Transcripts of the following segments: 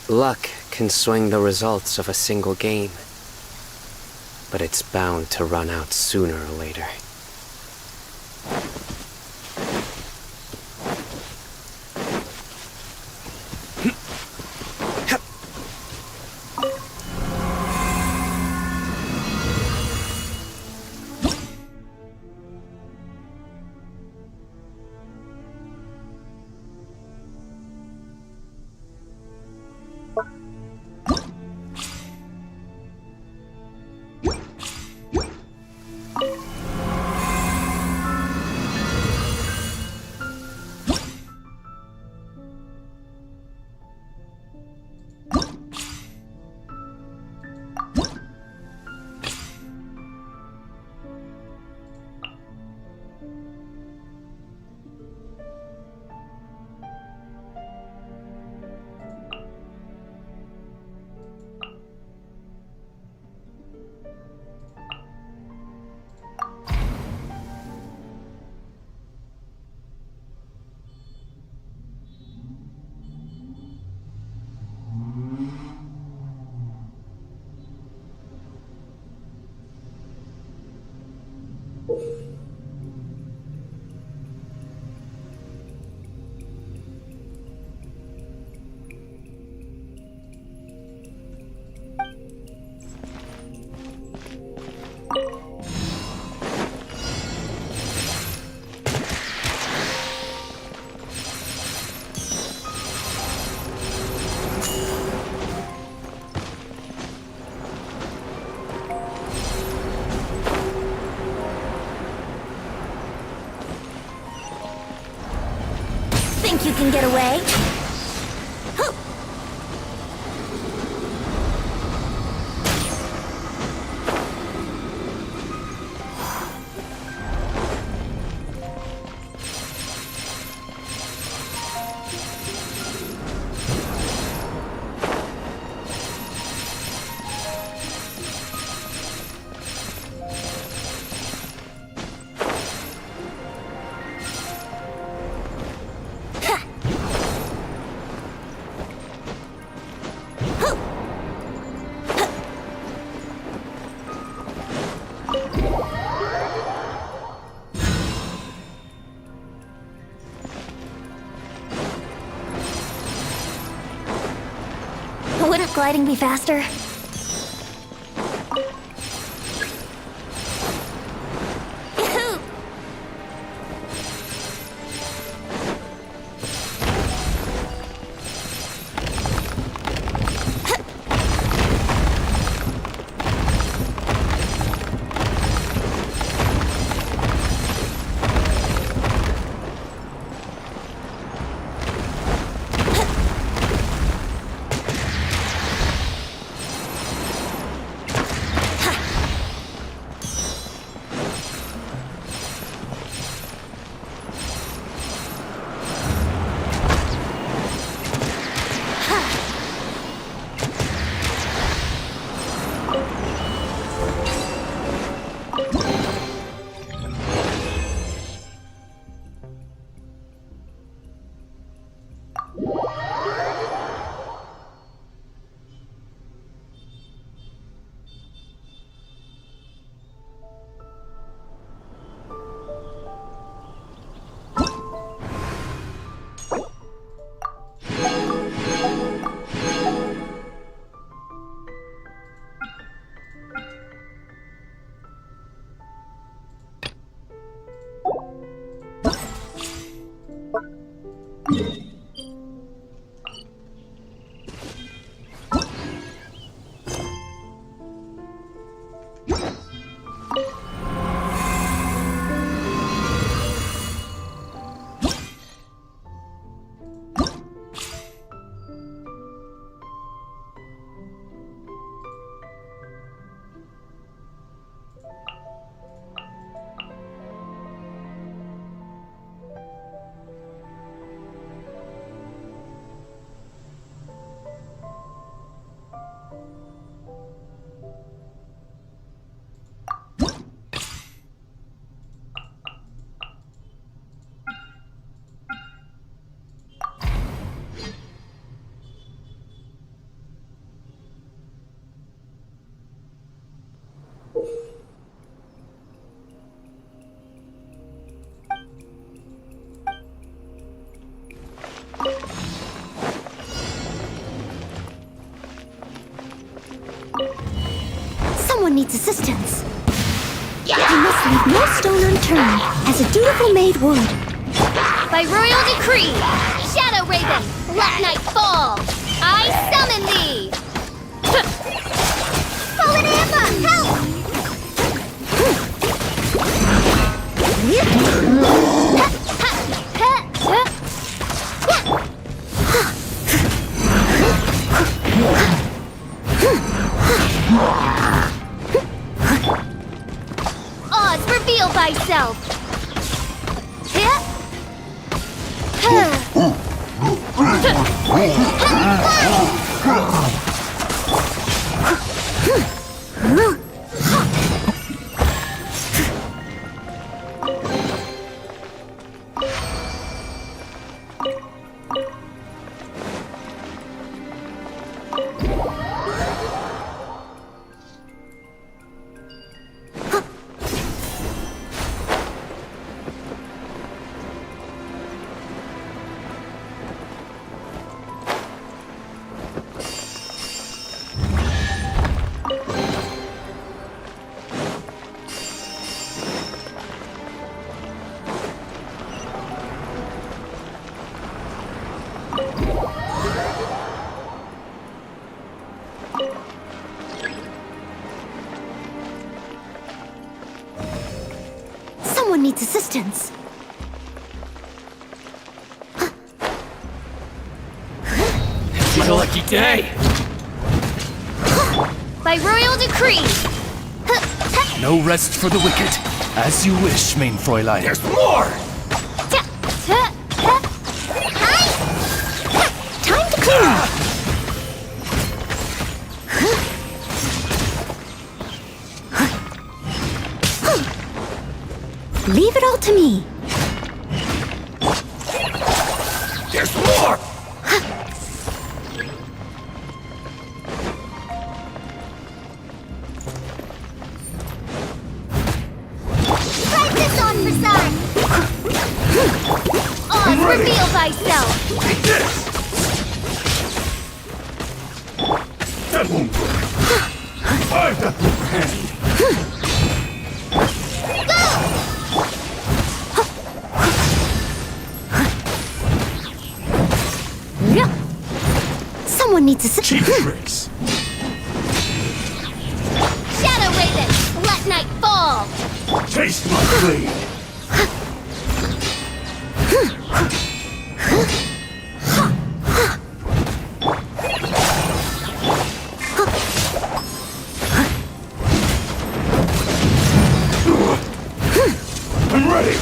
Luck can swing the results of a single game, but it's bound to run out sooner or later. Think you can get away? Wouldn't gliding be faster? needs assistance. I must leave no stone unturned, as a dutiful maid would. By royal decree, Shadow Raven, let night fall. I summon thee. Fallen Amber, help! Oz, reveal thyself. Someone needs assistance. It's a lucky day! By royal decree. No rest for the wicked. As you wish, main Fräulein. There's more! Time to clean up. Leave it all to me. There's more! Try this on, Prasad. Oz, reveal thyself. Take this! That won't work. I've got the hand. Someone needs Cheap assistance. tricks. Shadow Raven, let night fall. Taste my blade. I'm ready.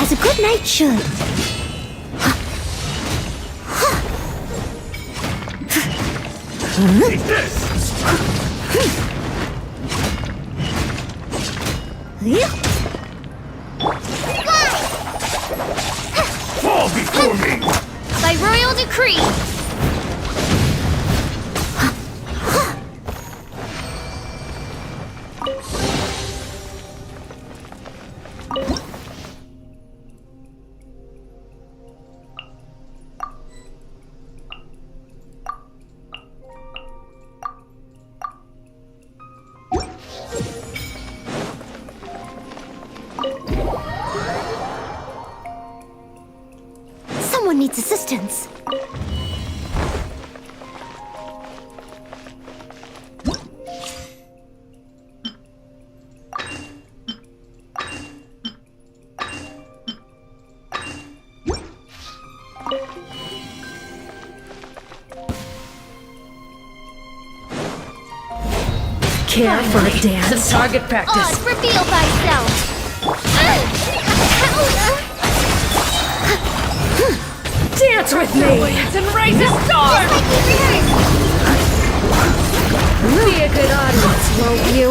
As a good knight should. Take this. Fall before me. By royal decree. Someone needs assistance. Care for a dance? Target practice. Oz, reveal thyself. Dance with me! And raise a storm! Be a good audience, won't you?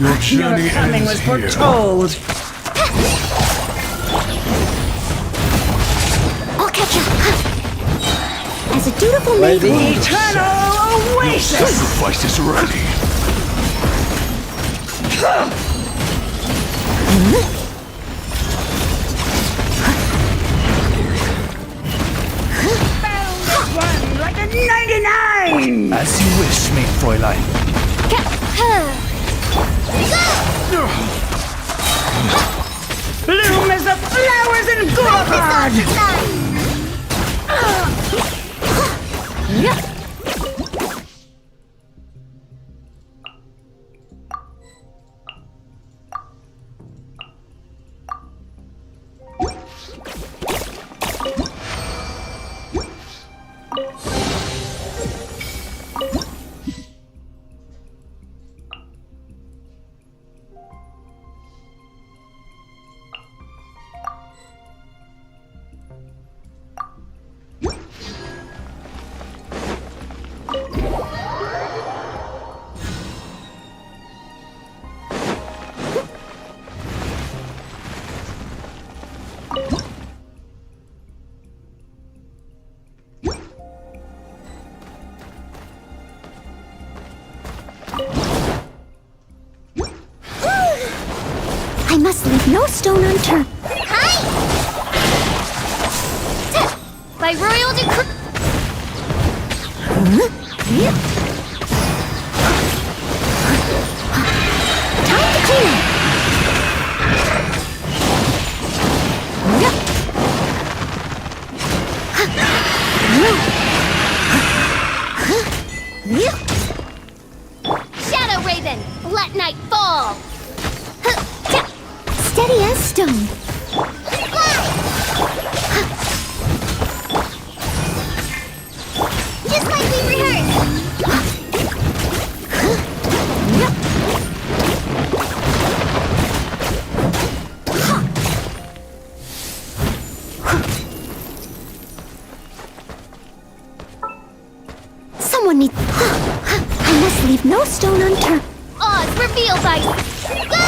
Your journey Your coming ends was here. foretold. I'll catch up. As a dutiful maid would. Eternal Sacrifice is ready. Run like a 99! As you wish, main Fräulein. Bloom as the flowers in Gorhard! I must leave no stone unturned. Hi! By royal decree. Time to clean. Shadow Raven, let night fall. Steady as stone. Just like we rehearsed. Someone needs. I must leave no stone unturned. Oz revealed by. Go!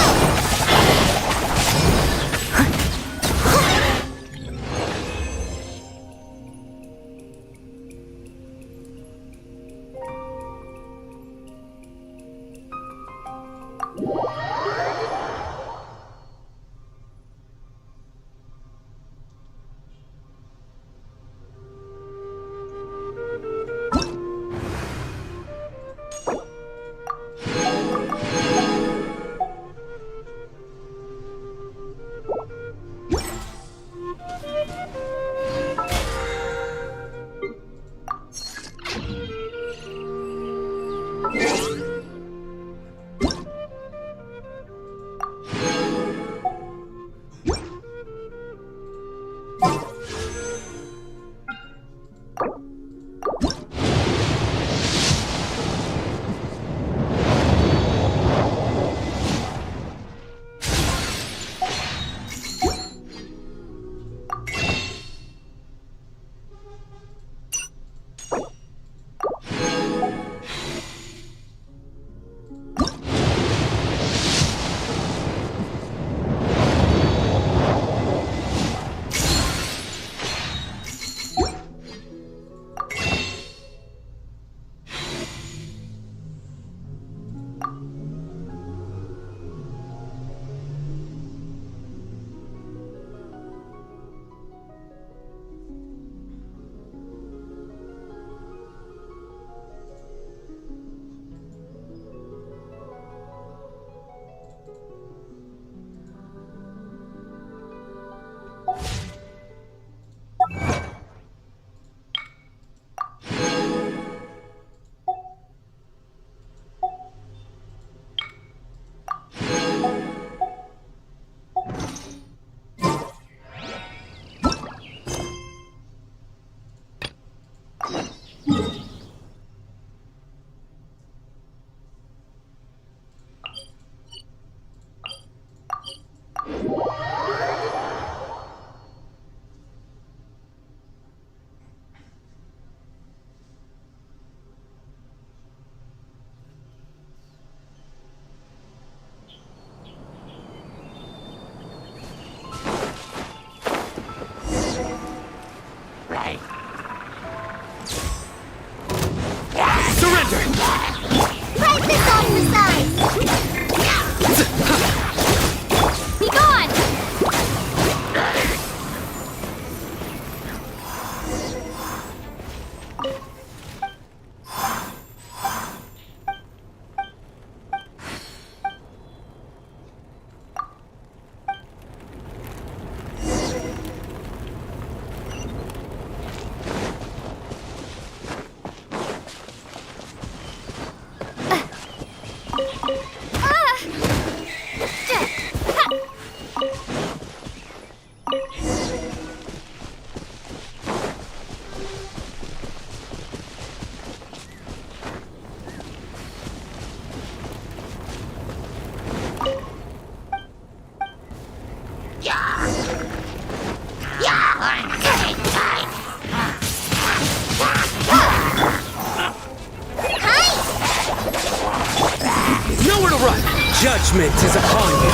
Judgment is upon you.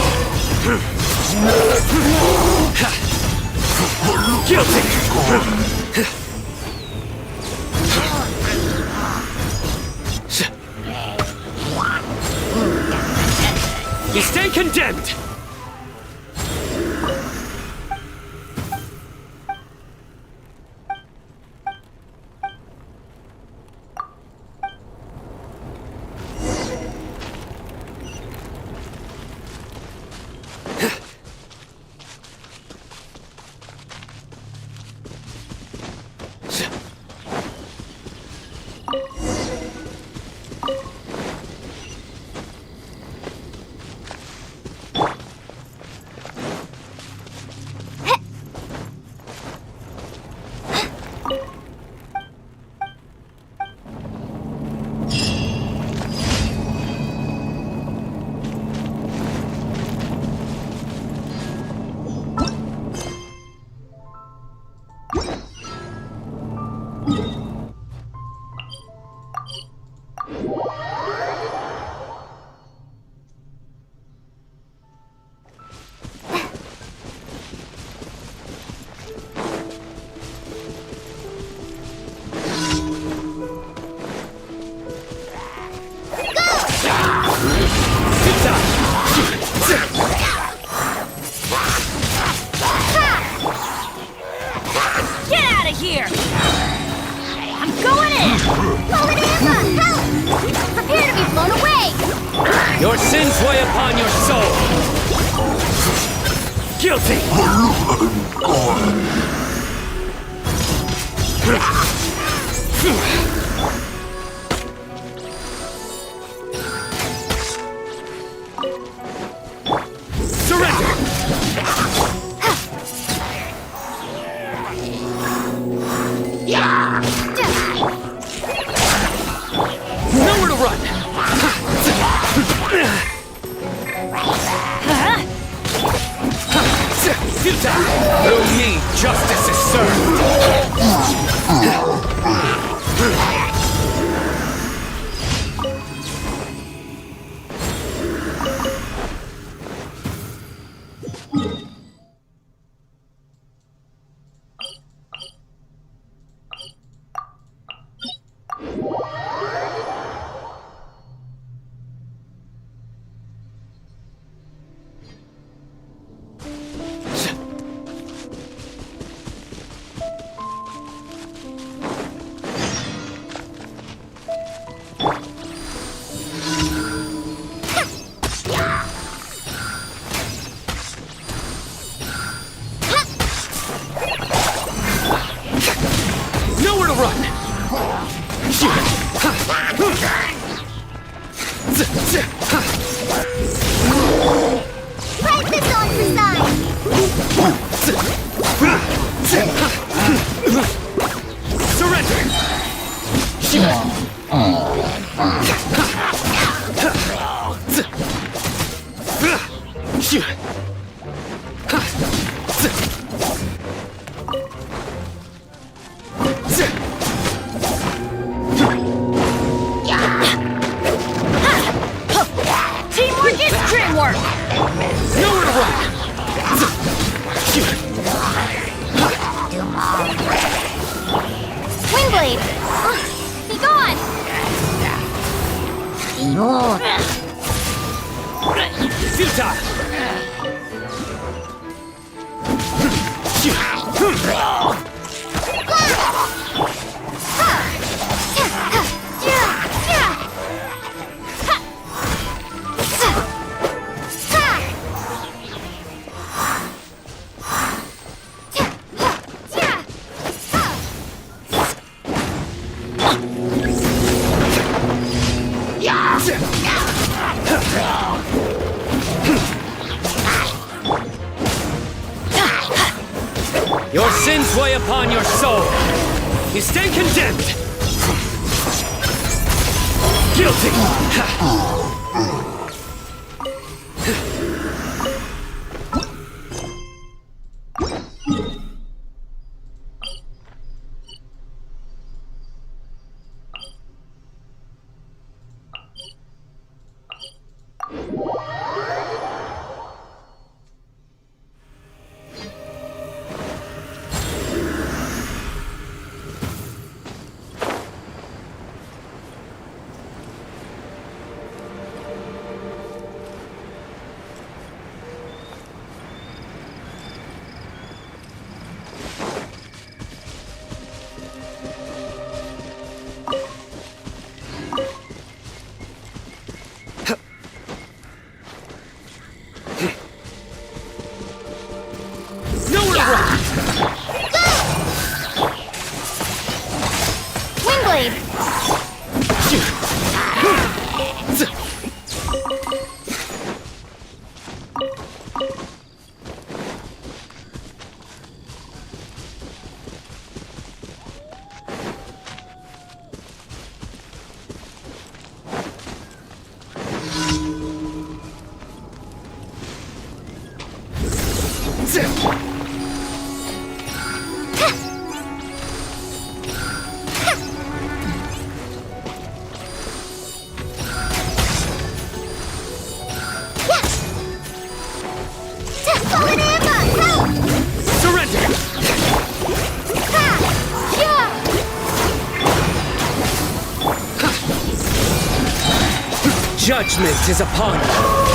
Guilty! You stay condemned! Get out of here! I'm going in! Polinamma, help! Prepare to be blown away! Your sins weigh upon your soul! Guilty! Surrender! Nowhere to run! Through me, justice is served! Nowhere to run! Right this on for Surrender! Teamwork is dreamwork! Nowhere to run! Wingblade! Be gone! Futile! Your sins weigh upon your soul. You stand condemned. Guilty. Surrender! Judgment is upon you.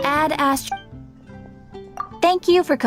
Ad Astra. Thank you for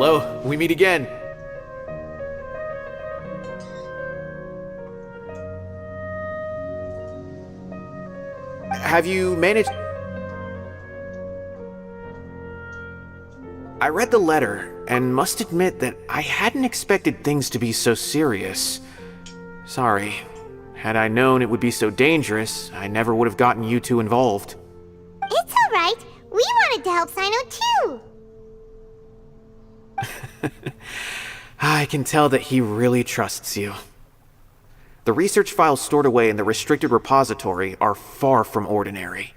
Hello, we meet again. Have you managed... I read the letter, and must admit that I hadn't expected things to be so serious. Sorry. Had I known it would be so dangerous, I never would have gotten you two involved. It's alright. We wanted to help Sino too. I can tell that he really trusts you. The research files stored away in the restricted repository are far from ordinary.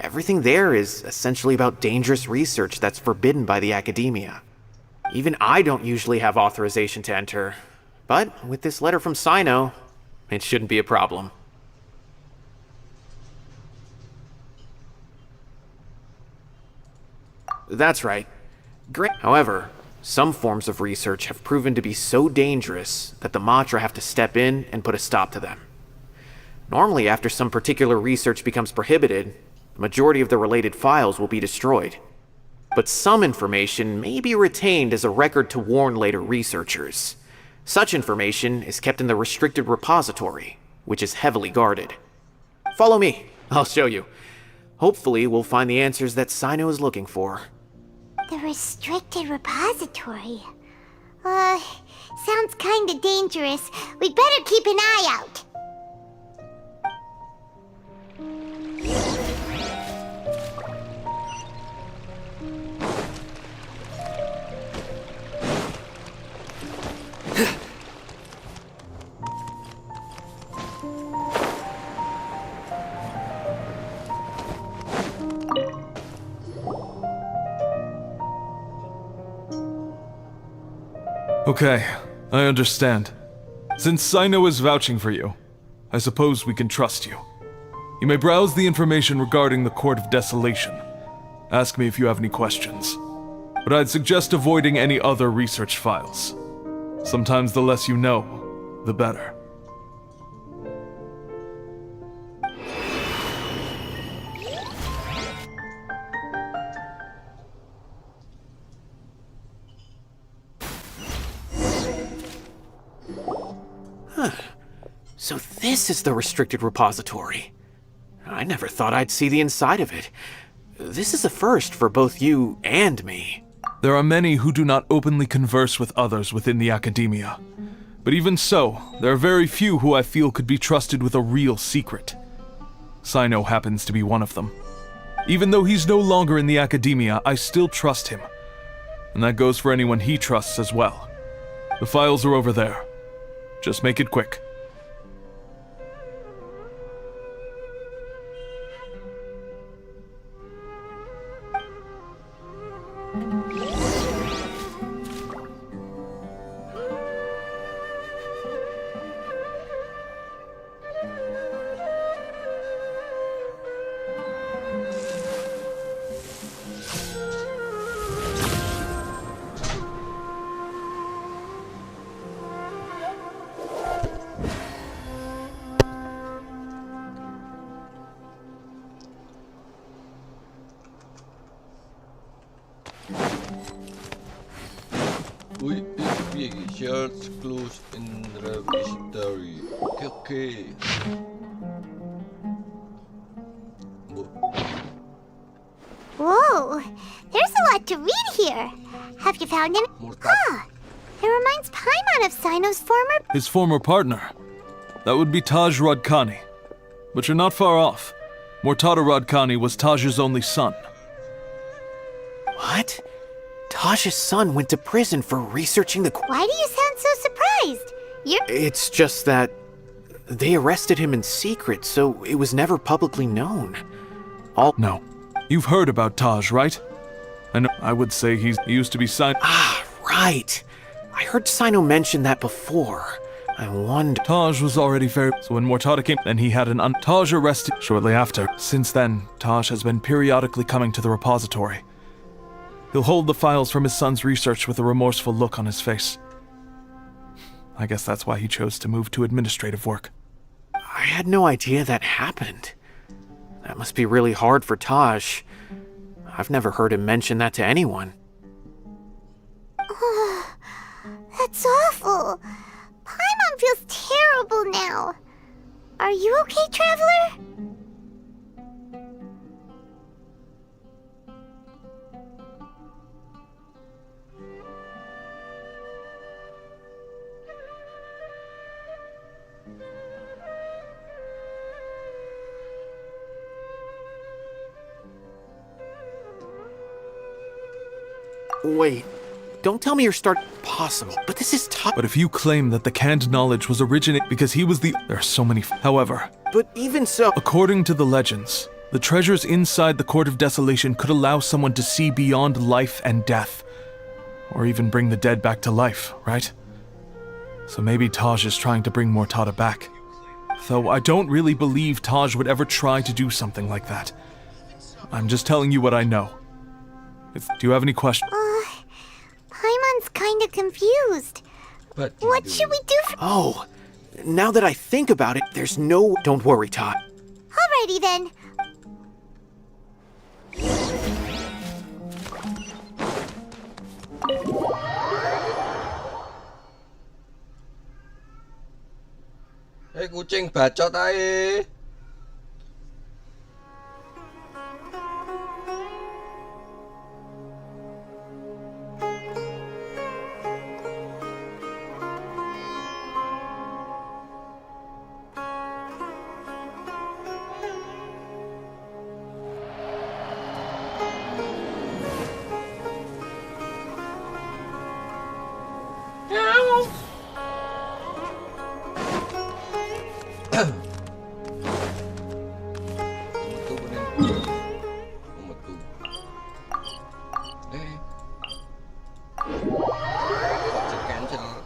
Everything there is essentially about dangerous research that's forbidden by the academia. Even I don't usually have authorization to enter, but with this letter from Sino, it shouldn't be a problem. That's right. However, some forms of research have proven to be so dangerous that the Matra have to step in and put a stop to them. Normally, after some particular research becomes prohibited, the majority of the related files will be destroyed. But some information may be retained as a record to warn later researchers. Such information is kept in the restricted repository, which is heavily guarded. Follow me, I'll show you. Hopefully, we'll find the answers that Sino is looking for. The restricted repository. Sounds kinda dangerous. We'd better keep an eye out. Okay, I understand. Since Sino is vouching for you, I suppose we can trust you. You may browse the information regarding the Court of Desolation. Ask me if you have any questions. But I'd suggest avoiding any other research files. Sometimes the less you know, the better. So this is the restricted repository. I never thought I'd see the inside of it. This is a first for both you and me. There are many who do not openly converse with others within the academia. But even so, there are very few who I feel could be trusted with a real secret. Sino happens to be one of them. Even though he's no longer in the academia, I still trust him. And that goes for anyone he trusts as well. The files are over there. Just make it quick. Uy, biegi, shards close in repository. Okay. Whoa, there's a lot to read here. Have you found him? Ah, it reminds Paimon of Sino's former... His former partner. That would be Taj Radkani. But you're not far off. Mortada Radkani was Taj's only son. What? Taj's son went to prison for researching the... Why do you sound so surprised? You're... It's just that they arrested him in secret, so it was never publicly known. No. You've heard about Taj, right? I know. I would say he used to be Sino. Ah, right. I heard Sino mention that before. I wonder... Taj was already very... So when Mortada came, then he had Taj arrested shortly after. Since then, Taj has been periodically coming to the repository. He'll hold the files from his son's research with a remorseful look on his face. I guess that's why he chose to move to administrative work. I had no idea that happened. That must be really hard for Taj. I've never heard him mention that to anyone. That's awful. Paimon feels terrible now. Are you okay, Traveler? Wait, don't tell me you're possible, but this is tough. But if you claim that the canned knowledge was originated because he was the... There are so many... However, But even so... according to the legends, the treasures inside the Court of Desolation could allow someone to see beyond life and death. Or even bring the dead back to life, right? So maybe Taj is trying to bring Mortada back. Though I don't really believe Taj would ever try to do something like that. I'm just telling you what I know. Do you have any questions? Paimon's kinda confused. But What should we do for... Oh, now that I think about it, there's no... Don't worry, Todd. Alrighty then. Ê, kucing bacot ae. Nomor 2 pa rin. Nomor 2. Budget cancel.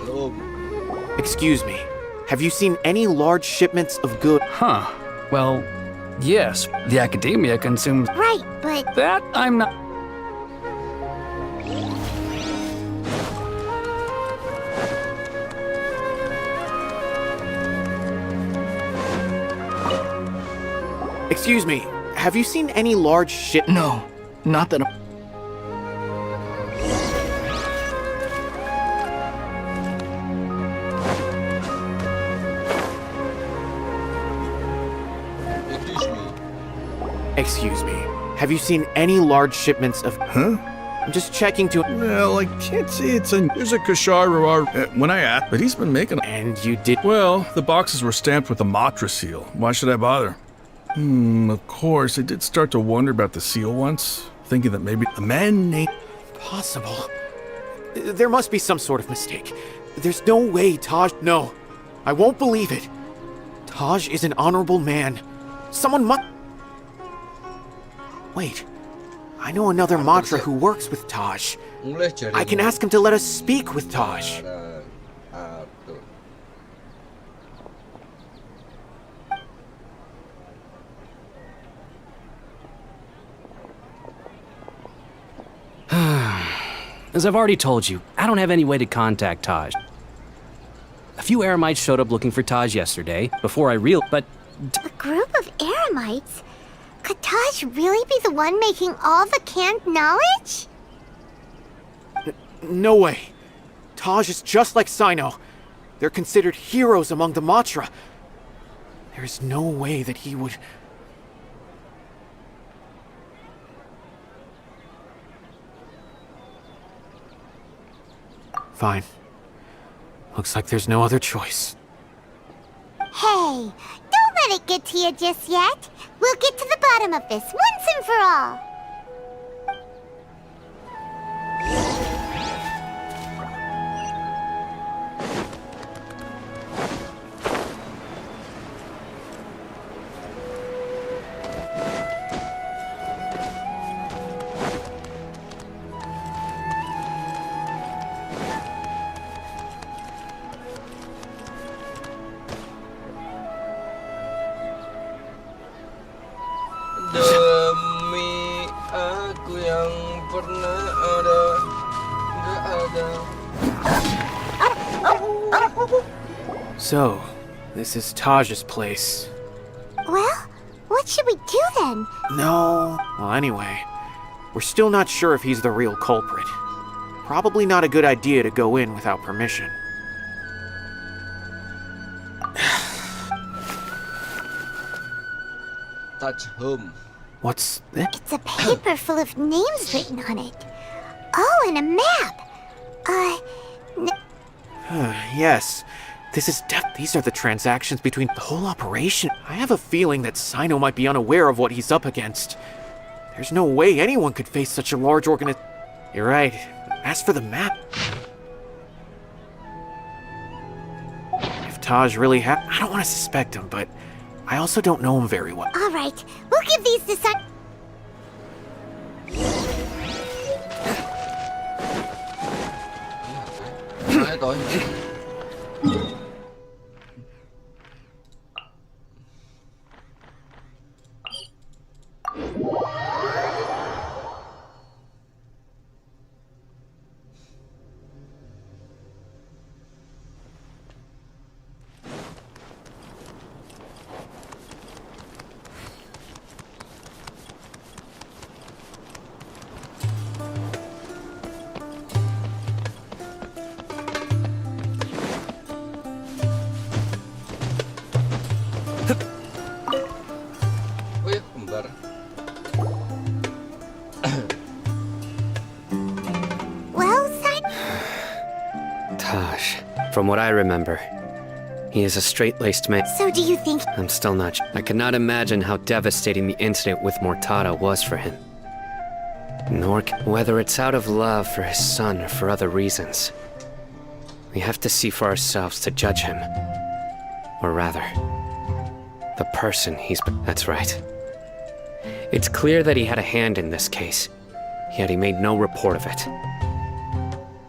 Belum. Excuse me. Have you seen any large shipments of goods? Huh. Well, yes, the academia consumes Right, but that. I'm not. Excuse me. Have you seen any large ship? No, not that. Excuse me. Excuse me. Have you seen any large shipments of? Huh? I'm just checking to. Well, I can't say it's a. There's a Kashar when I asked, but he's been making. And you did. Well, the boxes were stamped with the Matra seal. Why should I bother? Of course, I did start to wonder about the seal once, thinking that maybe a man named. Possible. There must be some sort of mistake. There's no way Taj. No, I won't believe it. Taj is an honorable man. Someone must. Wait. I know another Matra who works with Taj. Mulai jari. I can ask him to let us speak with Taj. Betul. As I've already told you, I don't have any way to contact Taj. A few Eremites showed up looking for Taj yesterday, before I but a group of Eremites? Could Taj really be the one making all the canned knowledge? No way. Taj is just like Sino. They're considered heroes among the Matra. There's no way that he would... Fine. Looks like there's no other choice. Hey, don't let it get to you just yet. We'll get to the bottom of this once and for all. Demi aku yang pernah ada, nggak ada. So, this is Taj's place. Well, what should we do then? No. Well, anyway, we're still not sure if he's the real culprit. Probably not a good idea to go in without permission. Touch home. What's that? It's a paper full of names written on it. Oh, and a map. Yes. These are the transactions between the whole operation. I have a feeling that Sino might be unaware of what he's up against. There's no way anyone could face such a large organization. You're right. As for the map... If Taj really I don't want to suspect him, but I also don't know him very well. All right, we'll give these to Sun. Nói tôi. Oh ya, kembar. Well, Sun. Taj, from what I remember, He is a straight-laced man. So do you think... I'm still not sure. I cannot imagine how devastating the incident with Mortada was for him. Nor whether it's out of love for his son or for other reasons. We have to see for ourselves to judge him. Or rather, the person he's... That's right. It's clear that he had a hand in this case, yet he made no report of it.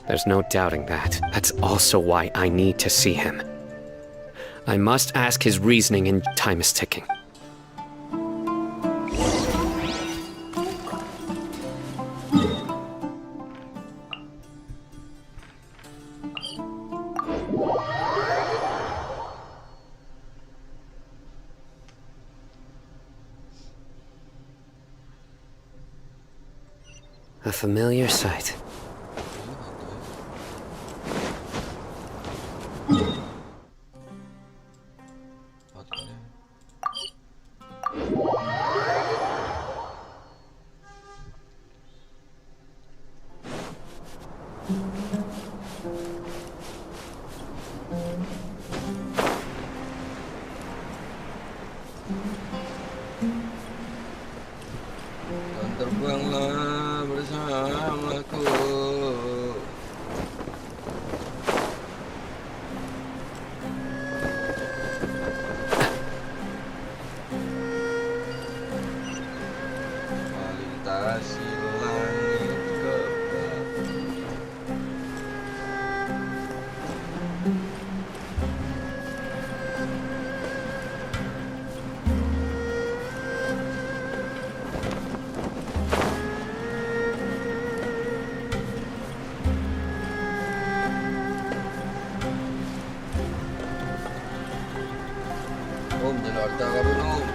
There's no doubting that. That's also why I need to see him. I must ask his reasoning, and time is ticking. A familiar sight. Dan terbanglah bersamaku. Melintasi langit kebak. Om, jadi harta karun om.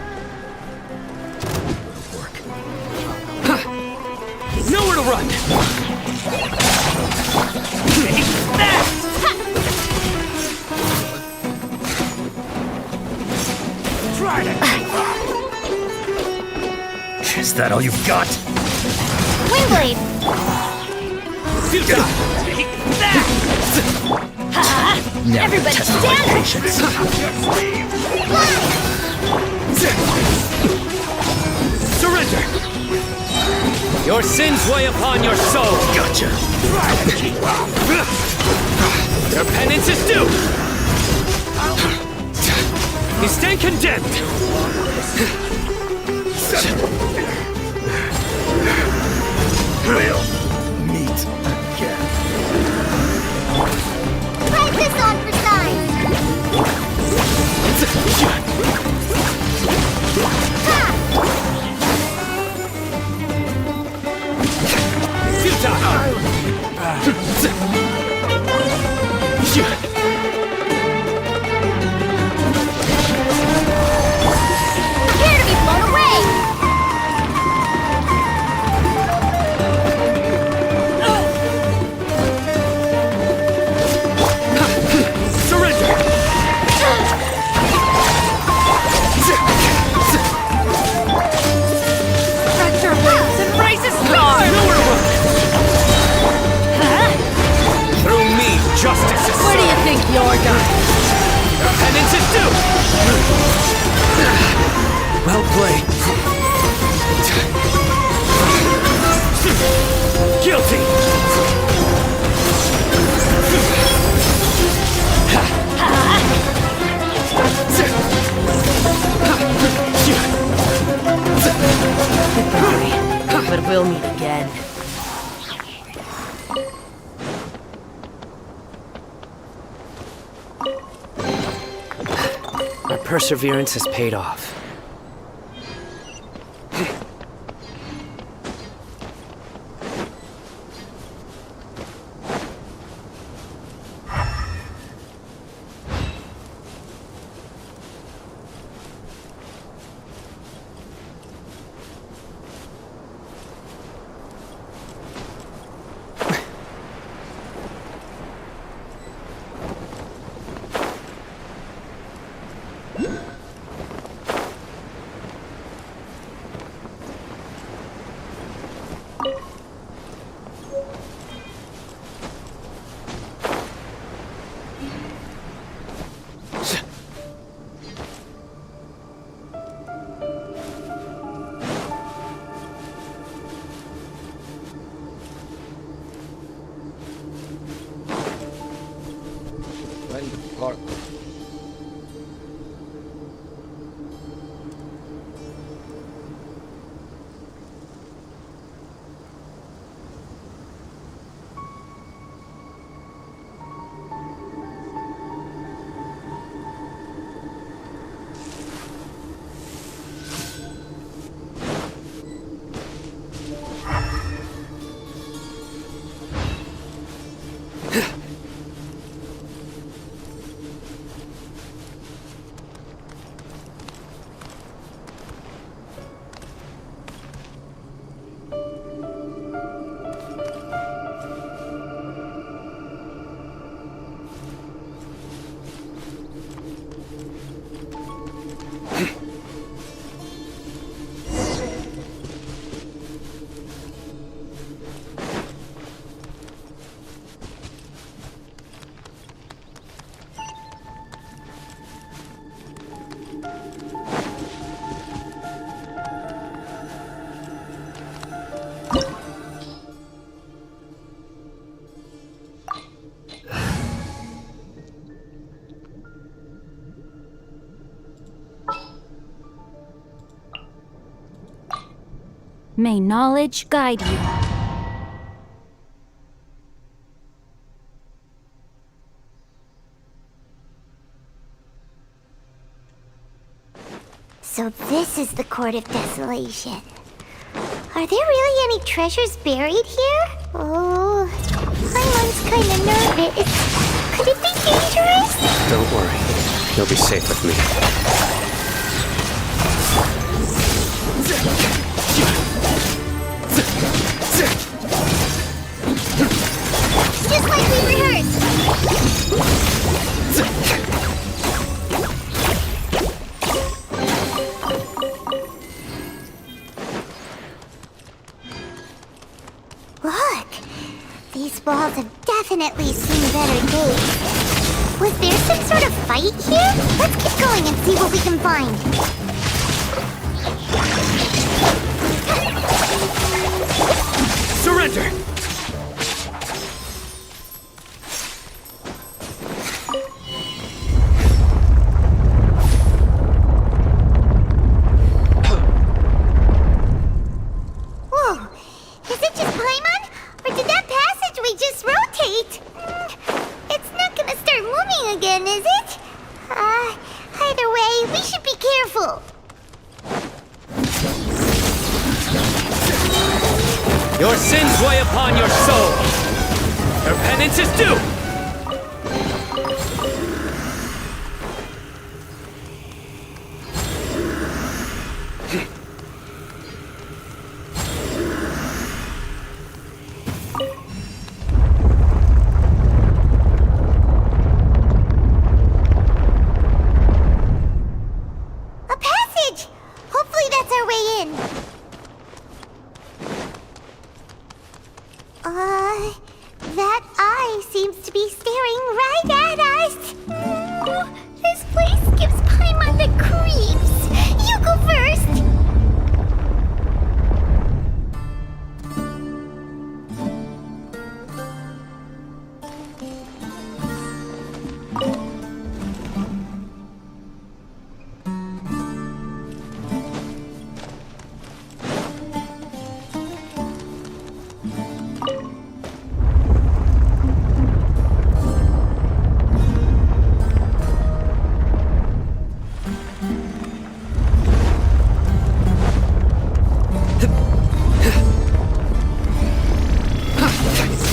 Nowhere to run! Is that all you've got? Wingblade! Now Everybody test my stand! patience. Surrender! Your sins weigh upon your soul! Gotcha. Your penance is due! You stand condemned! We'll meet again. Write this on for signs! Prepare to be blown away! Surrender! Stretch your wings and raise a storm! Nowhere to run! Through me, justice is Where do you served. think you're going? Your penance is due! Well played. Guilty! Goodbye. But we'll meet again. Our perseverance has paid off. May knowledge guide you. So this is the Court of Desolation. Are there really any treasures buried here? Oh, Paimon's kinda nervous. Could it be dangerous? Don't worry. You'll be safe with me. Just like we rehearsed! Look! These walls have definitely seen better days. Was there some sort of fight here? Let's keep going and see what we can find. Surrender! Whoa! Is it just Paimon? Or did that passageway just rotate? It's not gonna start moving again, is it? Either way, we should be careful. Your sins weigh upon your soul. Your penance is due. A passage! Hopefully that's our way in. That eye seems to be staring right at us. This place gives Paimon the creeps. You go first.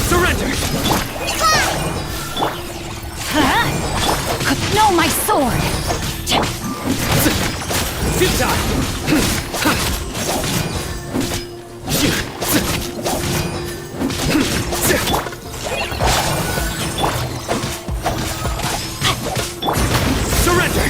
Surrender! No, my sword! Surrender!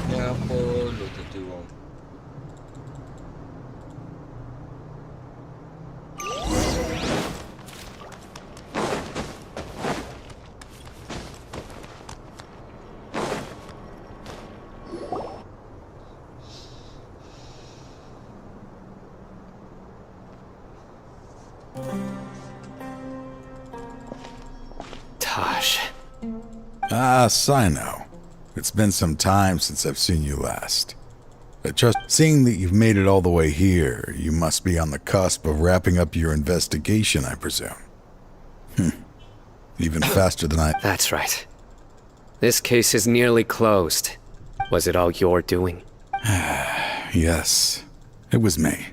Ni apa lu tu orang? Tosh. Ah, Sino. It's been some time since I've seen you last. I trust, seeing that you've made it all the way here, you must be on the cusp of wrapping up your investigation, I presume. Even faster than I... That's right. This case is nearly closed. Was it all your doing? Yes, it was me.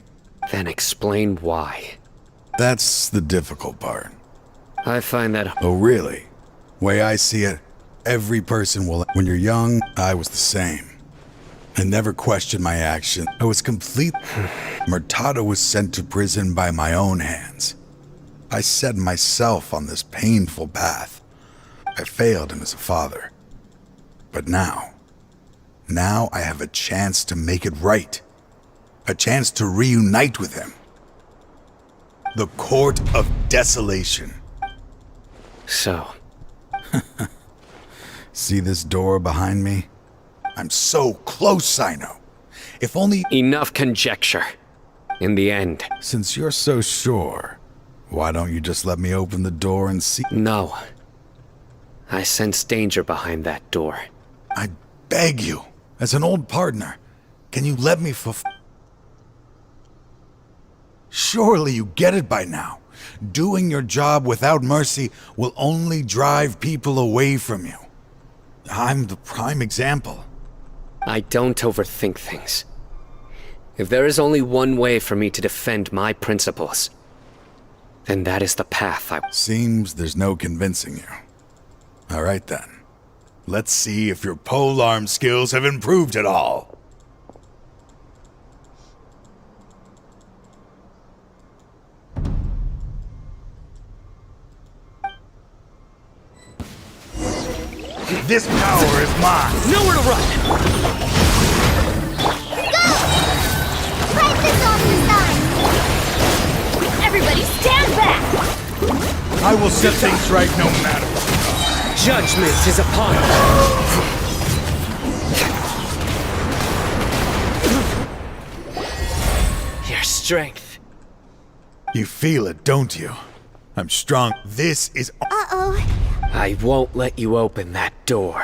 Then explain why. That's the difficult part. I find that... Oh, really? Way I see it, every person will... When you're young, I was the same. I never questioned my action. I was complete... Murtada was sent to prison by my own hands. I set myself on this painful path. I failed him as a father. But now I have a chance to make it right. A chance to reunite with him. The Court of Desolation. So... See this door behind me? I'm so close, Sino. If only... Enough conjecture. In the end... Since you're so sure, Why don't you just let me open the door and see? No. I sense danger behind that door. I beg you, as an old partner, can you let me Surely you get it by now. Doing your job without mercy will only drive people away from you. I'm the prime example. I don't overthink things. If there is only one way for me to defend my principles, then that is the path I... Seems there's no convincing you. All right then. Let's see if your polearm skills have improved at all. This power is mine. Nowhere to run! Fight this off the side! Everybody stand back! I will set things right no matter. Judgment is upon us! Your strength. You feel it, don't you? I'm strong. This is... Uh-oh. I won't let you open that door.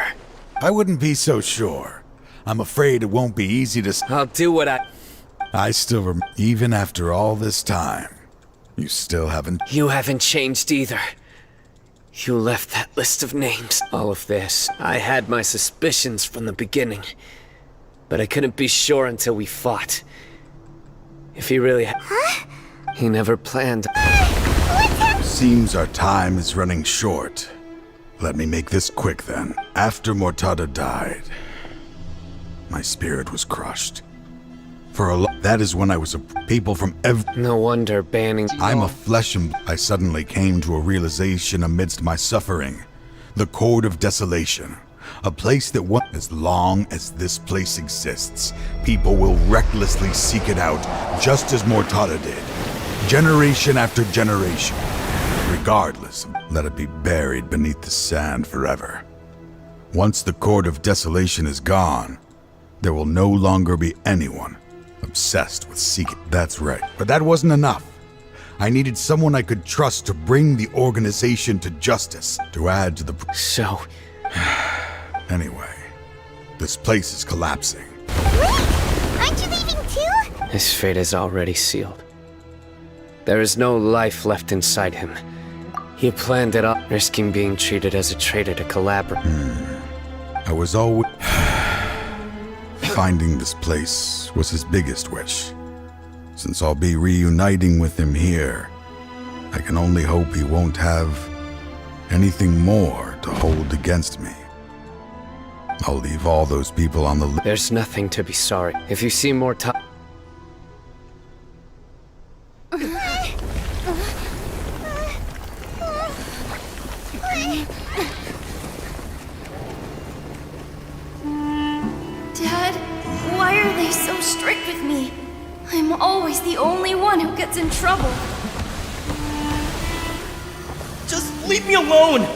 I wouldn't be so sure. I'm afraid it won't be easy to... I'll do what I still even after all this time, you still haven't... You haven't changed either. You left that list of names. All of this. I had my suspicions from the beginning. But I couldn't be sure until we fought. If he really Huh? He never planned. Seems our time is running short. Let me make this quick then. After Mortada died, my spirit was crushed. That is when I was people from No wonder banning... I'm a flesh and... I suddenly came to a realization amidst my suffering. The Court of Desolation. A place that as long as this place exists, people will recklessly seek it out, just as Mortada did. Generation after generation. Regardless, let it be buried beneath the sand forever. Once the Court of Desolation is gone, there will no longer be anyone obsessed with seeking. That's right. But that wasn't enough. I needed someone I could trust to bring the organization to justice, to add to the... So... Anyway, this place is collapsing. Wait! Aren't you leaving too? His fate is already sealed. There is no life left inside him. He planned it all, risking being treated as a traitor to collaborate. I was always... Finding this place was his biggest wish. Since I'll be reuniting with him here, I can only hope he won't have anything more to hold against me. I'll leave all those people on the list. There's nothing to be sorry. If you see more time... Dad, why are they so strict with me? I'm always the only one who gets in trouble. Just leave me alone!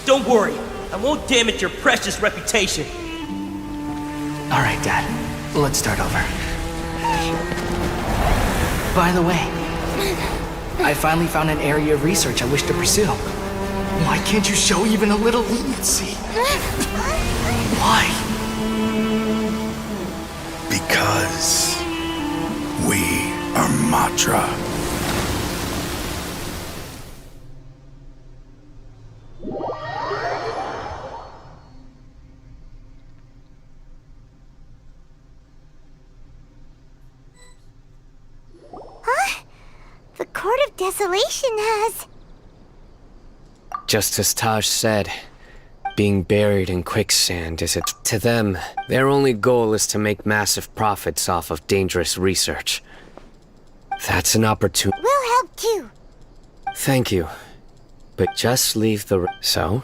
Don't worry, I won't damage your precious reputation. Alright, Dad. Let's start over. By the way, I finally found an area of research I wish to pursue. Why can't you show even a little leniency? Why? Because we are Matra. The Court of Desolation has... Just as Taj said, being buried in quicksand is it. To them, their only goal is to make massive profits off of dangerous research. That's an opportunity. We'll help too. Thank you. But just leave the... So?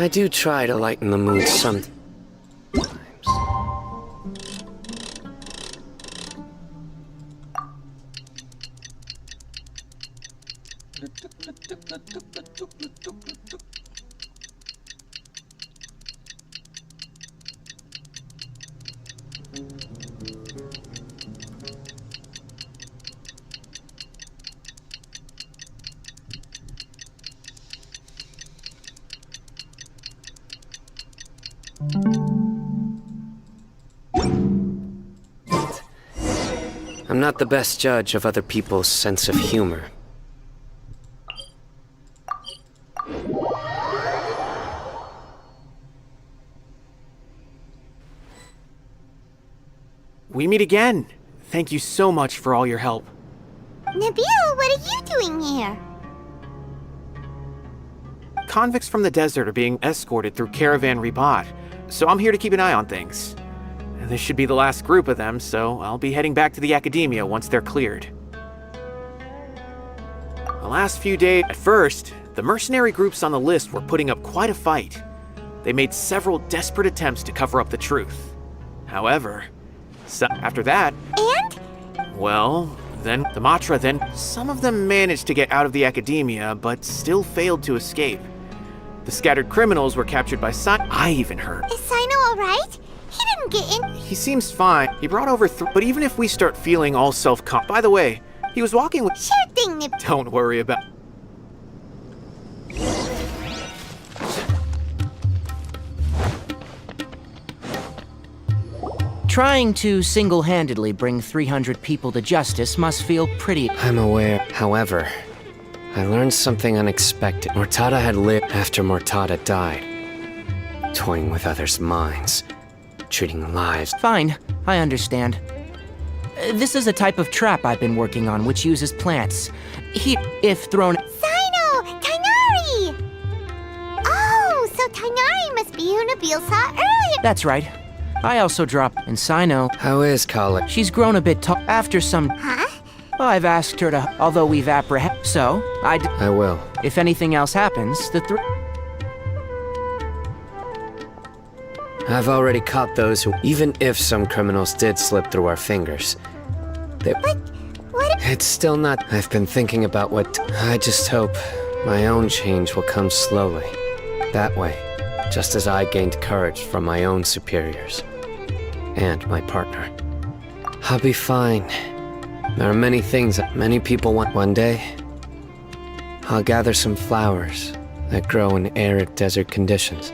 I do try to lighten the mood sometimes. I'm not the best judge of other people's sense of humor. We meet again. Thank you so much for all your help. Nabil, what are you doing here? Convicts from the desert are being escorted through Caravan Ribat, so I'm here to keep an eye on things. This should be the last group of them, so I'll be heading back to the Academia once they're cleared. The last few days, at first, the mercenary groups on the list were putting up quite a fight. They made several desperate attempts to cover up the truth. However, after that... And? Well, then the Matra some of them managed to get out of the Academia, but still failed to escape. The scattered criminals were captured by I even heard. Is Sino alright? He didn't get in. He seems fine. He brought over but even if we start feeling all self-con... By the way, he was walking with... Sure thing, Nip. Don't worry about... Trying to single-handedly bring 300 people to justice must feel pretty... I'm aware. However, I learned something unexpected. Mortada had lived after Mortada died, toying with others' minds, treating lives... Fine, I understand. This is a type of trap I've been working on which uses plants. If thrown... Sino! Tainari! Oh, so Tainari must be who Nabil saw earlier. That's right. I also dropped... And Sino... How is college? She's grown a bit tall after some... Huh? I've asked her to... Although we've apprehended... So, I will. If anything else happens, I've already caught those who... Even if some criminals did slip through our fingers, they... What? It's still not... I've been thinking about what... I just hope my own change will come slowly. That way, just as I gained courage from my own superiors. And my partner. I'll be fine. There are many things that many people want. One day, I'll gather some flowers that grow in arid desert conditions.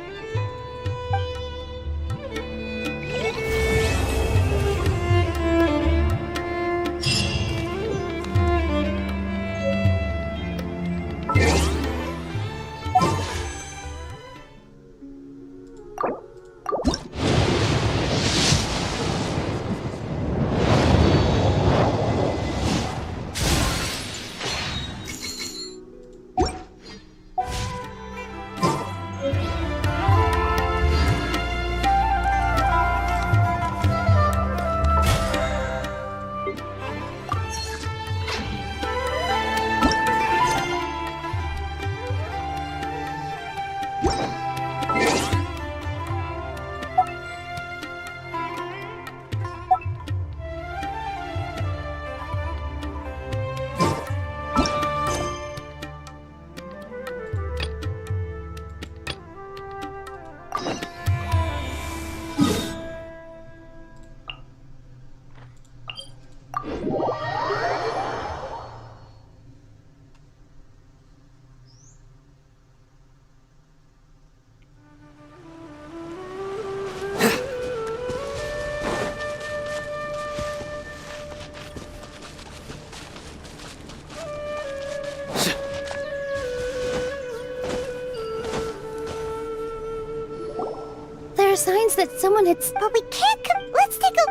Signs that someone had... But we can't come... Let's take a...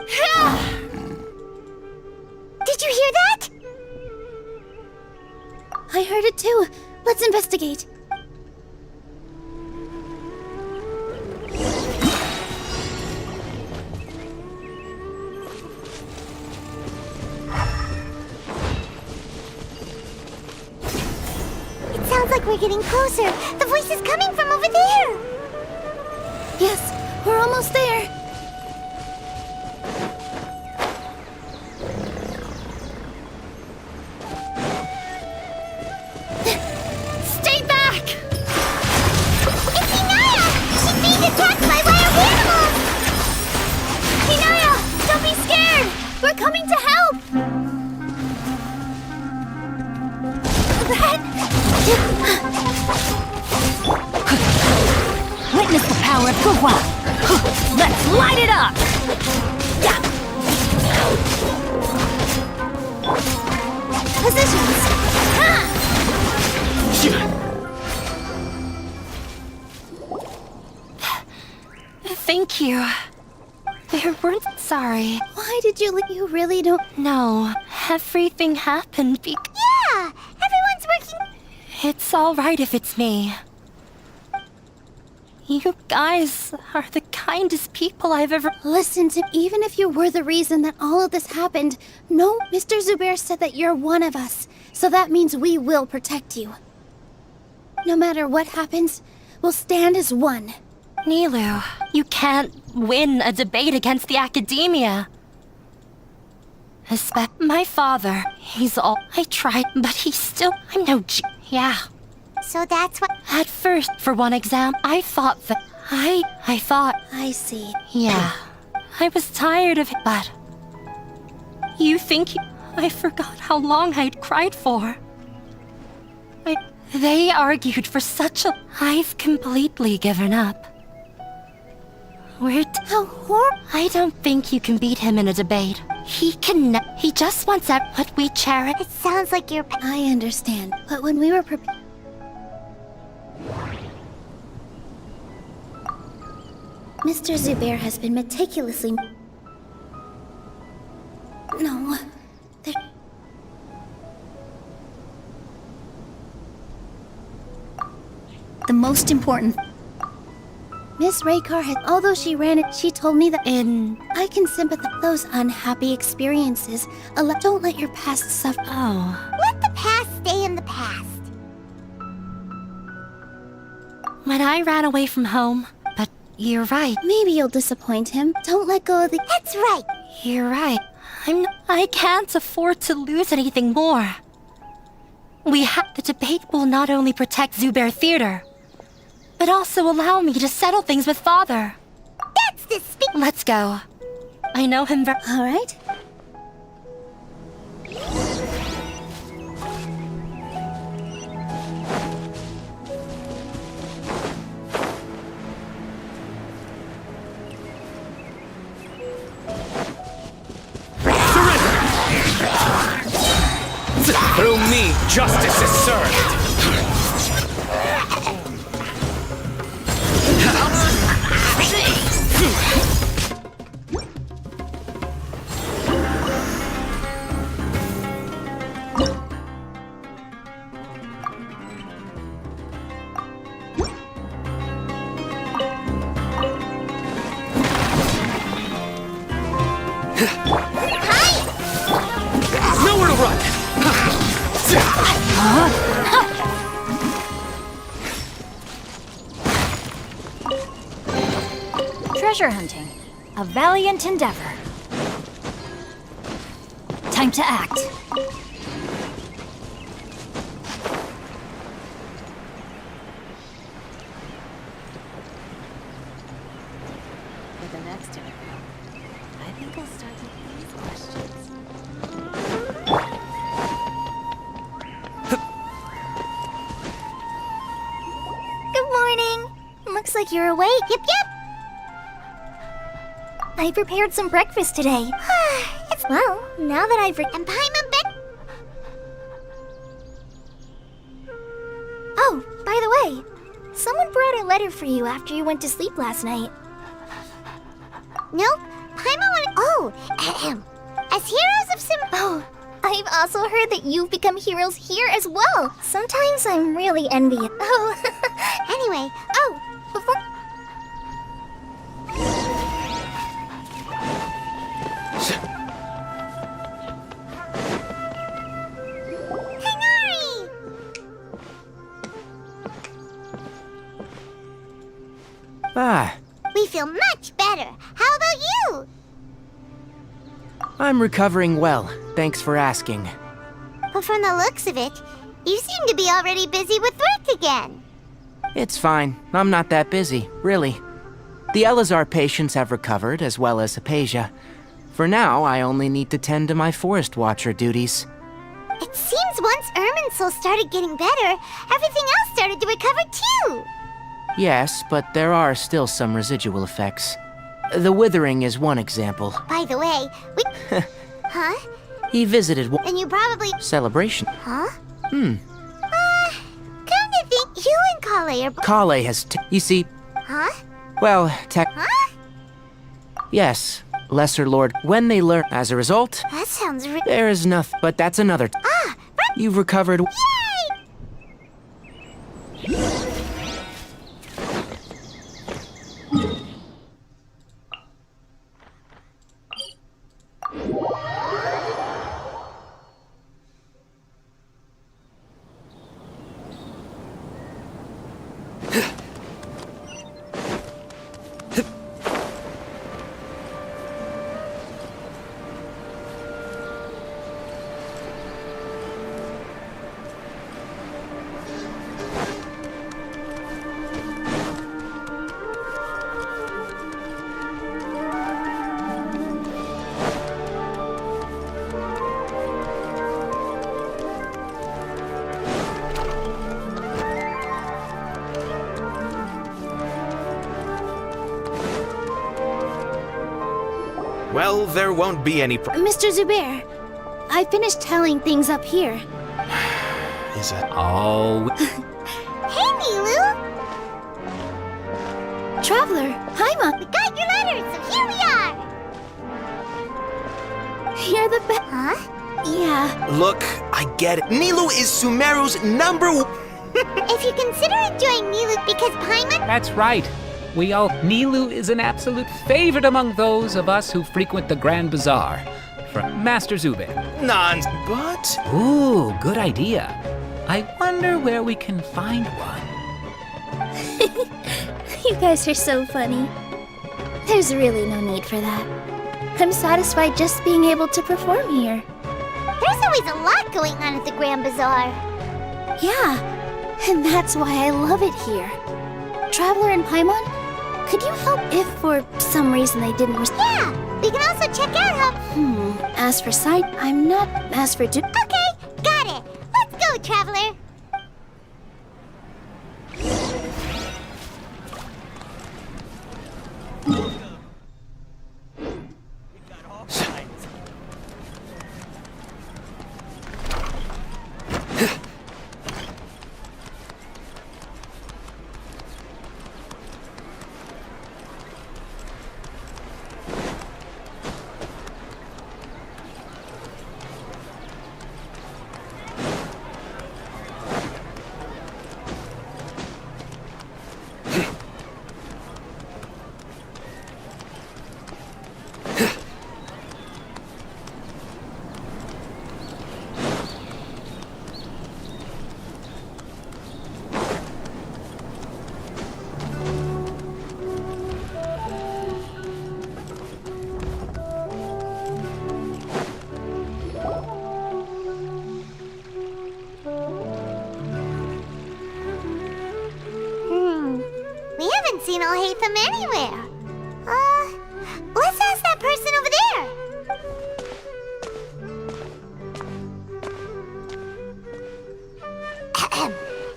Did you hear that? I heard it too. Let's investigate. It sounds like we're getting closer. The voice is coming from over there. Yes, we're almost there. Stay back! It's Inaya! She's being attacked by wild animals! Hinaya, don't be scared! We're coming to help! Witness the power of Gugwa! Let's light it up! Positions! Thank you. We weren't sorry. Why did you leave? You really don't know. Everything happened Yeah! Everyone's working... It's all right if it's me. You guys are the kindest people I've ever... Listen to... Even if you were the reason that all of this happened, no, Mr. Zubair said that you're one of us. So that means we will protect you. No matter what happens, we'll stand as one. Nilu, you can't win a debate against the academia. My father, he's all... I tried, but he's still... I'm no yeah. So that's what... At first, for one exam, I thought that... I thought... I see. Yeah. I was tired of it, but... You think... I forgot how long I'd cried for. They argued for such a... I've completely given up. How horrible. I don't think you can beat him in a debate. He just wants what we cherish. It sounds like you're... I understand, but when we were prepared... Mr. Zubair has been meticulously... No... The most important... Miss Raykar had... Although she ran it, she told me that... I can sympathize those unhappy experiences. Don't let your past suffer... Oh. Let the past stay in the past. When I ran away from home... But you're right. Maybe you'll disappoint him. Don't let go of the... That's right. You're right. I can't afford to lose anything more. The debate will not only protect Zubair Theater, but also allow me to settle things with Father. That's the Let's go. I know him very... All right. Through me, justice is served. Nowhere to run! Treasure hunting. A valiant endeavor. Time to act. For the next interview, I think I'll start with these questions. Good morning. Looks like you're awake. Yep, yep. I prepared some breakfast today. It's well, now that I've and Paimon bed. Oh, by the way, someone brought a letter for you after you went to sleep last night. Nope, Paimon wanted... Oh, ahem. As heroes of Oh, I've also heard that you've become heroes here as well. Sometimes I'm really envious. Oh, anyway, before... We feel much better. How about you? I'm recovering well. Thanks for asking. But from the looks of it, you seem to be already busy with work again. It's fine. I'm not that busy, really. The Elazar patients have recovered, as well as Hypatia. For now, I only need to tend to my Forest Watcher duties. It seems once Irminsul started getting better, everything else started to recover too. Yes, but there are still some residual effects. The withering is one example. By the way, we... Huh? He visited And you probably... celebration. Huh? Hmm. Kinda think you and Kale are... Kale has you see... Huh? Well, Huh? Yes, Lesser Lord. When they learn... As a result... That sounds There is nothing... But that's another... You've recovered... Well, there won't be any Mr. Zubair, I finished tallying things up here. Is it? Oh. Hey, Milu! Traveler, Paimon, We got your letters, so here we are! you're the best. Huh? Yeah. Look, I get it. Nilu is Sumeru's number If you consider enjoying Milu because Paimon... That's right. Nilu is an absolute favorite among those of us who frequent the Grand Bazaar. From Master Zubair. But... Ooh, good idea. I wonder where we can find one. You guys are so funny. There's really no need for that. I'm satisfied just being able to perform here. There's always a lot going on at the Grand Bazaar. Yeah, and that's why I love it here. Traveler and Paimon, could you help if for some reason they didn't Yeah, we can also check out how... As for sight, I'm not. As for Okay, got it. Let's go, Traveler. We haven't seen Alhaitham anywhere. Let's ask that person over there.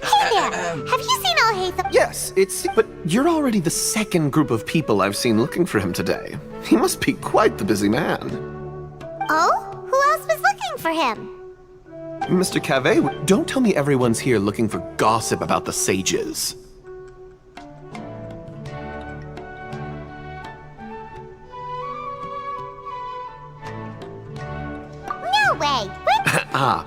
Hey there, have you seen Alhaitham? Yes, but you're already the second group of people I've seen looking for him today. He must be quite the busy man. Oh? Who else was looking for him? Mr. Cave, don't tell me everyone's here looking for gossip about the sages. No way. Ah.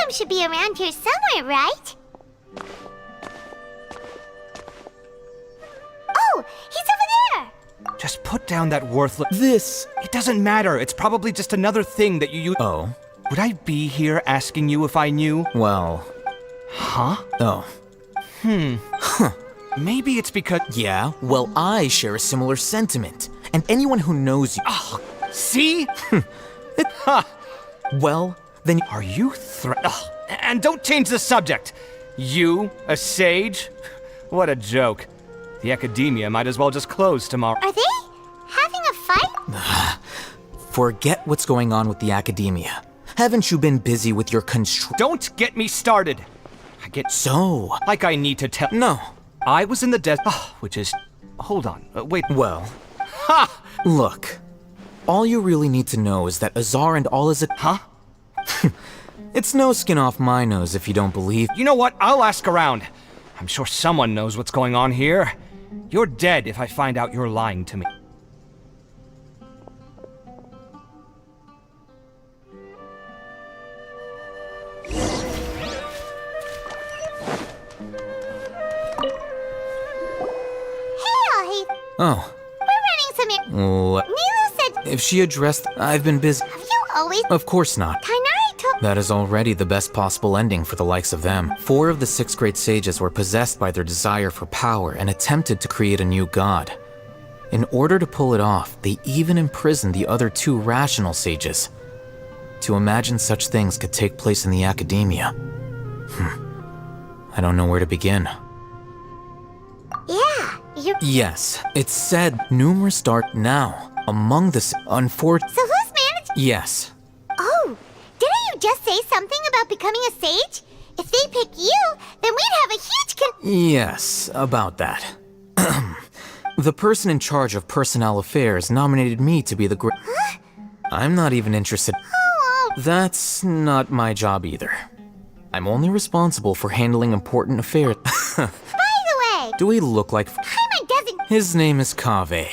Siang should be around here somewhere, right? Oh, he's over there! Just put down that worthless... This! It doesn't matter. It's probably just another thing that you use... Oh? Would I be here asking you if I knew? Well... Huh? Oh. Huh. Maybe it's because... Yeah, well, I share a similar sentiment. And anyone who knows you... Oh, see? Well, then... Are you And don't change the subject! You, a sage? What a joke. The academia might as well just close tomorrow. Are they having a fight? Forget what's going on with the academia. Haven't you been busy with your Don't get me started! I get so... Like I need to tell... No. I was in the desert... which is... Hold on, wait... Well... Ha! Look. All you really need to know is that Azar and all is... Huh? It's no skin off my nose if you don't believe... You know what? I'll ask around. I'm sure someone knows what's going on here. You're dead if I find out you're lying to me. Oh. We're running some... What? Nilu said... If she addressed... I've been busy... Have you always... Of course not. Kainari told... That is already the best possible ending for the likes of them. 4 of the 6 great sages were possessed by their desire for power and attempted to create a new god. In order to pull it off, they even imprisoned the other 2 rational sages. To imagine such things could take place in the academia. I don't know where to begin. Yeah, you... Yes, it's said numerous dark now. Among the unfortunate... So who's managed... Yes. Oh, didn't you just say something about becoming a sage? If they pick you, then we'd have a huge Yes, about that. The person in charge of personnel affairs nominated me to be the Huh? I'm not even interested. Oh, That's not my job either. I'm only responsible for handling important affairs. By the way... Do we look like... Paimon doesn't... His name is Kaveh.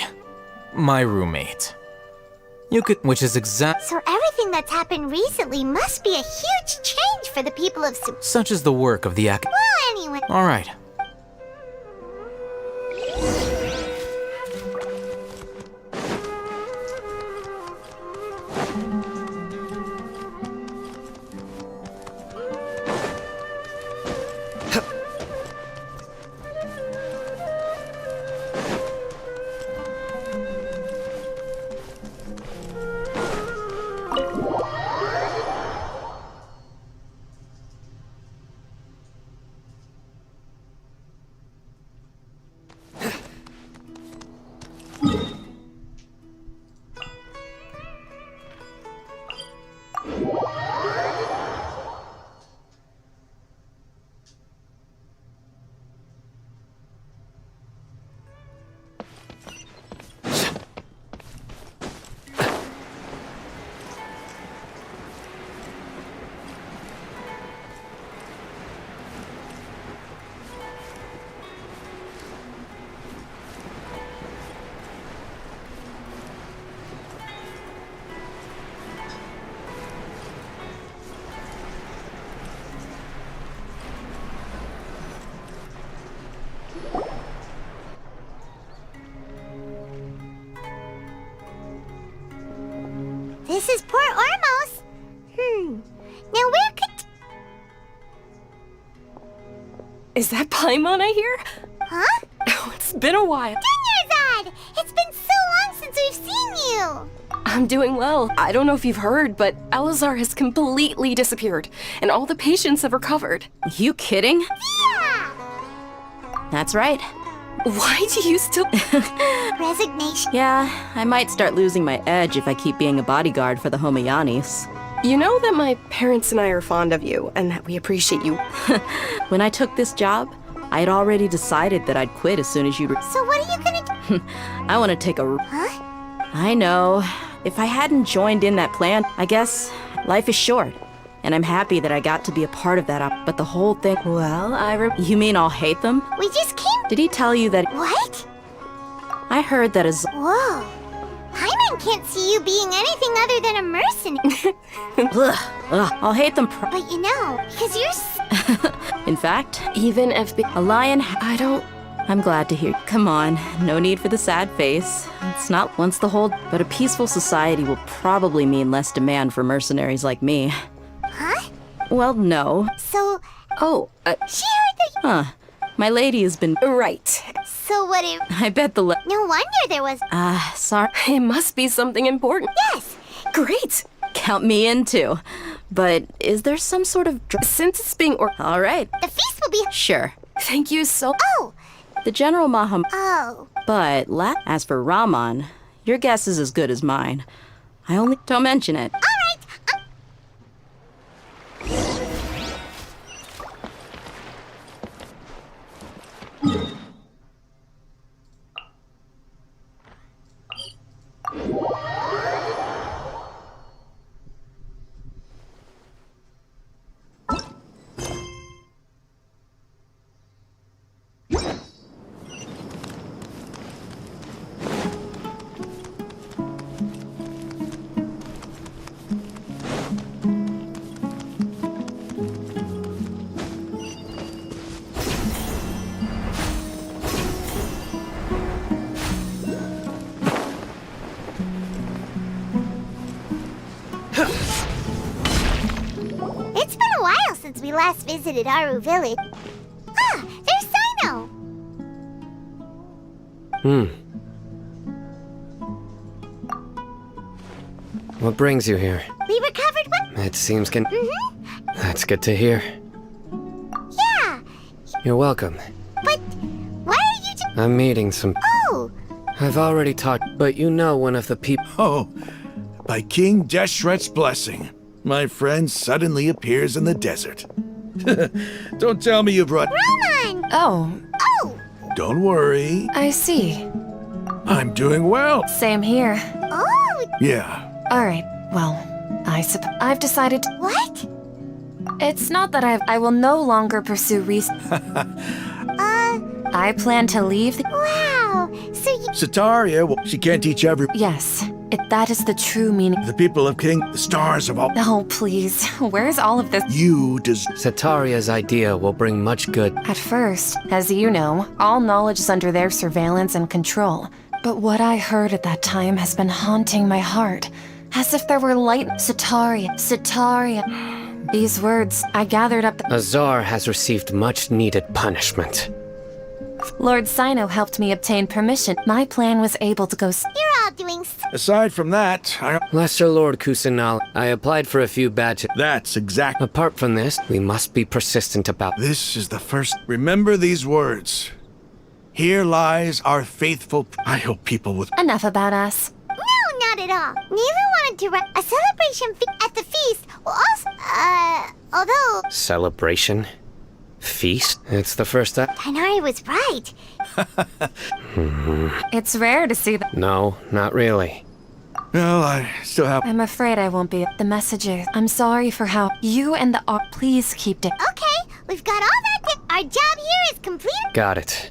My roommate. You could... Which is exact... So everything that's happened recently must be a huge change for the people of Such is the work of the Well, anyway... Alright. This is Port Ormos. Now where could... Is that Paimon I hear? Huh? Oh, it's been a while. Dunyarzad! It's been so long since we've seen you! I'm doing well. I don't know if you've heard, but Elazar has completely disappeared, and all the patients have recovered. You kidding? Yeah! That's right. Why do you still... Resignation. Yeah, I might start losing my edge if I keep being a bodyguard for the Homayanis. You know that my parents and I are fond of you, and that we appreciate you. When I took this job, I had already decided that I'd quit as soon as you... So what are you gonna do? I want to take a... Huh? I know. If I hadn't joined in that plan, I guess life is short. And I'm happy that I got to be a part of that, but the whole thing... Well, You mean I'll hate them? We just came... Did he tell you that... What? I heard that as... Whoa. Paimon can't see you being anything other than a mercenary. Ugh. Ugh, I'll hate them. But you know, because you're In fact, even if a lion, I don't. I'm glad to hear. Come on, no need for the sad face. It's not once the whole. But a peaceful society will probably mean less demand for mercenaries like me. Huh? Well, no. So... Oh, she heard that... Huh. My lady has been... Right. So what if... I bet the No wonder there was... sorry. It must be something important. Yes! Great! Count me in too. But is there some sort of... Since it's being All right. The feast will be... Sure. Thank you so... Oh! The General Maham... Oh. But, as for Rahman, your guess is as good as mine. I only... Don't mention it. All right. It's been a while since we last visited Aru Village. Ah, there's Sino! What brings you here? We recovered what? It seems Mm-hmm. That's good to hear. Yeah, You're welcome. but why are you I'm meeting some... Oh! I've already talked, but you know one of the people... Oh, by King Deshret's blessing, my friend suddenly appears in the desert. Don't tell me you brought... Roman! Oh, Oh! Don't worry. I see. I'm doing well. Same here. Oh! Yeah. Alright, well, I've decided to... What? It's not that I will no longer pursue I plan to leave the... Wow! So you... Sataria, well, she can't teach every... Yes, that is the true meaning. The people of King, the stars of all... Oh, please. Where's all of this? You Sataria's idea will bring much good. At first, as you know, all knowledge is under their surveillance and control. But what I heard at that time has been haunting my heart. As if there were light... Sataria. These words, I gathered up the... Azar has received much needed punishment. Lord Sino helped me obtain permission. My plan was able to go... You're all doing... Aside from that, Lesser Lord Kusanal, I applied for a few badges. That's exact. Apart from this, we must be persistent about... This is the first... Remember these words. Here lies our faithful... I hope people with... Enough about us. No, not at all. Nilu wanted to run a celebration at the feast. Well, also, although... Celebration? Feast? It's the first time... Tainari was right. It's rare to see that. No, not really. Well, I still have... I'm afraid I won't be. The messages. I'm sorry for how you and the... Please keep it. Okay, we've got all that. Our job here is completed. Got it.